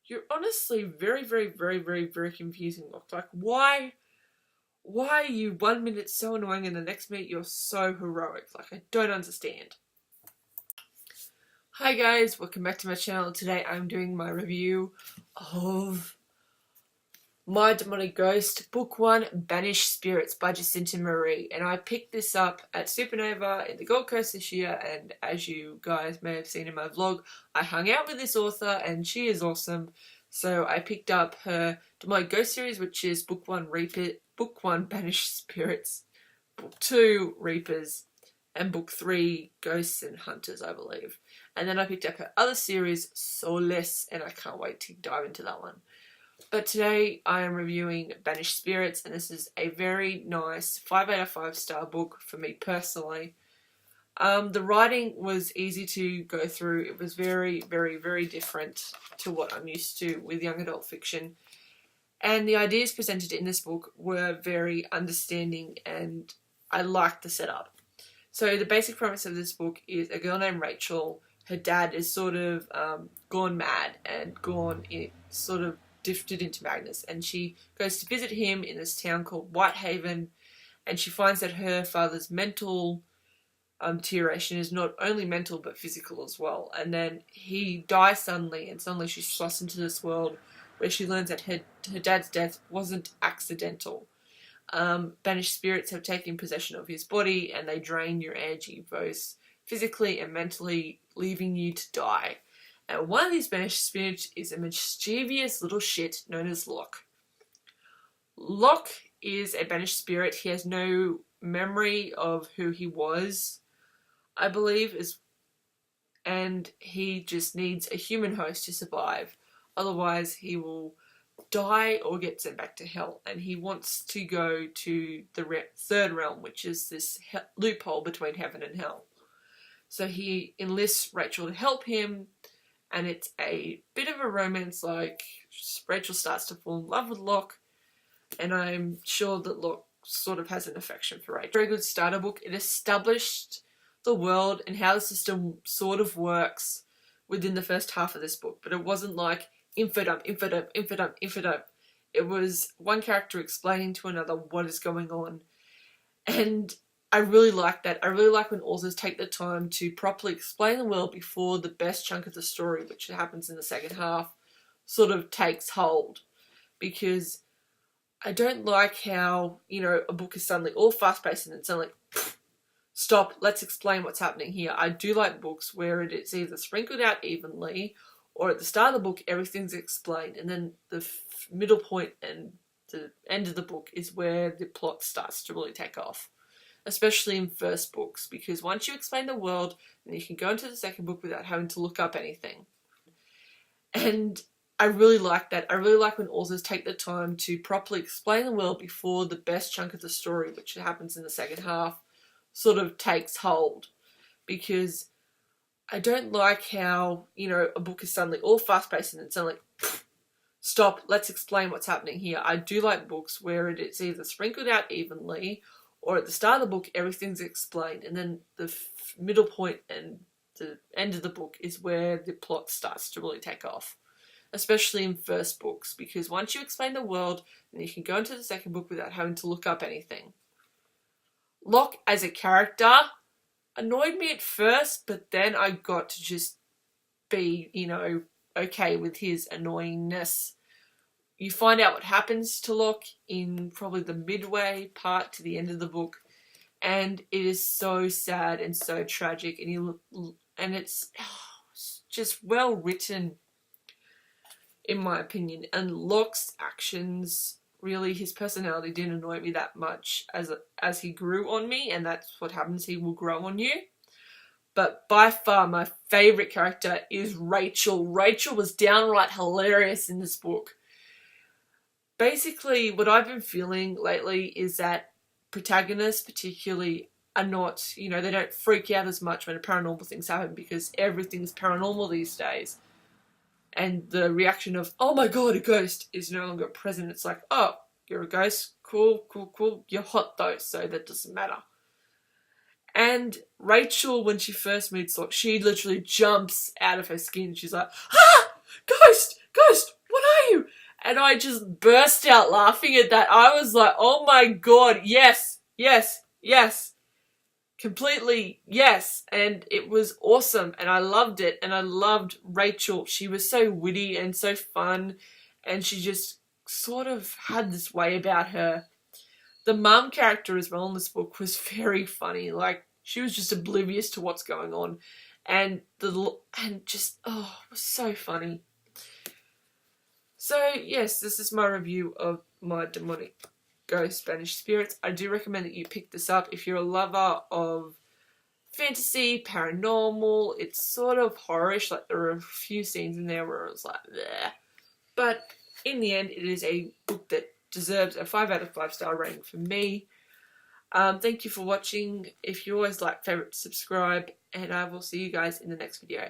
You're honestly very, very, very, very, very confusing. Like, why are you 1 minute so annoying and the next minute you're so heroic? Like, I don't understand. Hi guys, welcome back to my channel. Today I'm doing my review of My Demonic Ghost, Book 1, Banished Spirits by Jacinta Maree. And I picked this up at Supernova in the Gold Coast this year, and as you guys may have seen in my vlog, I hung out with this author and she is awesome. So I picked up her Demonic Ghost series, which is Book 1 Book 1 Banished Spirits, Book 2 Reapers, and Book 3 Ghosts and Hunters, I believe. And then I picked up her other series, Soulless, and I can't wait to dive into that one. But today I am reviewing Banished Spirits, and this is a very nice 5 out of 5 star book for me personally. The writing was easy to go through. It was very, very, very different to what I'm used to with young adult fiction. And the ideas presented in this book were very understanding, and I liked the setup. So the basic premise of this book is a girl named Rachel. Her dad is sort of gone mad and sort of drifted into madness, and she goes to visit him in this town called Whitehaven, and she finds that her father's mental deterioration is not only mental but physical as well. And then he dies suddenly, and suddenly she's thrust into this world where she learns that her dad's death wasn't accidental. Banished spirits have taken possession of his body, and they drain your energy both physically and mentally, leaving you to die. And one of these banished spirits is a mischievous little shit known as Locke. Locke is a banished spirit. He has no memory of who he was, I believe, and he just needs a human host to survive. Otherwise, he will die or get sent back to hell. And he wants to go to the third realm, which is this loophole between heaven and hell. So he enlists Rachel to help him, and it's a bit of a romance. Like, Rachel starts to fall in love with Locke, and I'm sure that Locke sort of has an affection for Rachel. Very good starter book. It established the world and how the system sort of works within the first half of this book, but it wasn't like info dump. It was one character explaining to another what is going on, and I really like that. I really like when authors take the time to properly explain the world before the best chunk of the story, which happens in the second half, sort of takes hold. Because I don't like how, a book is suddenly all fast-paced and then suddenly, stop, let's explain what's happening here. I do like books where it's either sprinkled out evenly, or at the start of the book, everything's explained, and then the middle point and the end of the book is where the plot starts to really take off. Especially in first books, because once you explain the world, then you can go into the second book without having to look up anything. And I really like that. I really like when authors take the time to properly explain the world before the best chunk of the story, which happens in the second half, sort of takes hold. Because I don't like how, a book is suddenly all fast-paced and then suddenly, stop, let's explain what's happening here. I do like books where it's either sprinkled out evenly, or at the start of the book, everything's explained, and then the middle point and the end of the book is where the plot starts to really take off. Especially in first books, because once you explain the world, then you can go into the second book without having to look up anything. Locke, as a character, annoyed me at first, but then I got to just be, okay with his annoyingness. You find out what happens to Locke in probably the midway part to the end of the book, and it is so sad and so tragic, and it's just well written, in my opinion. And Locke's actions, really, his personality didn't annoy me that much as he grew on me, and that's what happens. He will grow on you. But by far my favourite character is Rachel. Rachel was downright hilarious in this book. Basically, what I've been feeling lately is that protagonists particularly are not, they don't freak out as much when paranormal things happen, because everything's paranormal these days. And the reaction of, oh my god, a ghost, is no longer present. It's like, oh, you're a ghost, cool. You're hot though, so that doesn't matter. And Rachel, when she first meets Locke, she literally jumps out of her skin. She's like, ah, ghost, I just burst out laughing at that. I was like, oh my god, yes, yes, yes. Completely, yes. And it was awesome, and I loved it, and I loved Rachel. She was so witty and so fun, and she just sort of had this way about her. The mum character as well in this book was very funny. Like, she was just oblivious to what's going on, and just, oh, it was so funny. So yes, this is my review of My Demonic Ghost Banished Spirits. I do recommend that you pick this up if you're a lover of fantasy, paranormal. It's sort of horrorish, like there are a few scenes in there where I was like, bleh. But in the end, it is a book that deserves a 5 out of 5 star rating for me. Thank you for watching. If you always like, favorite, subscribe, and I will see you guys in the next video.